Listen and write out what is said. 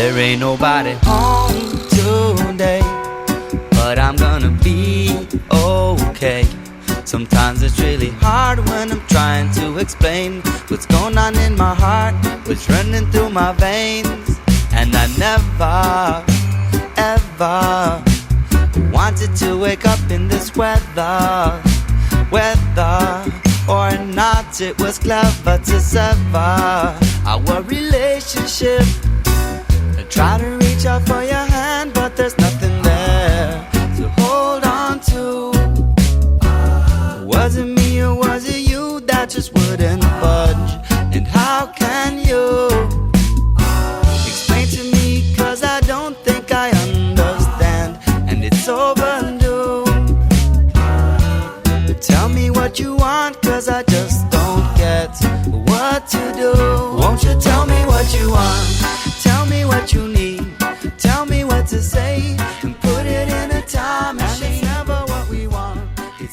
There ain't nobody home today, but I'm gonna be okay. Sometimes it's really hard when I'm trying to explain what's going on in my heart, what's running through my veins. And I never, ever wanted to wake up in this weather. Whether or not it was clever to sever our relationship. I try to reach out for your hand, but there's nothing there to hold on to. Was it me or was it you that just wouldn't budge? And how can you explain to me? Cause I don't think I understand, and it's overdue. Tell me what you want, cause I just don't get what to do. Won't you tell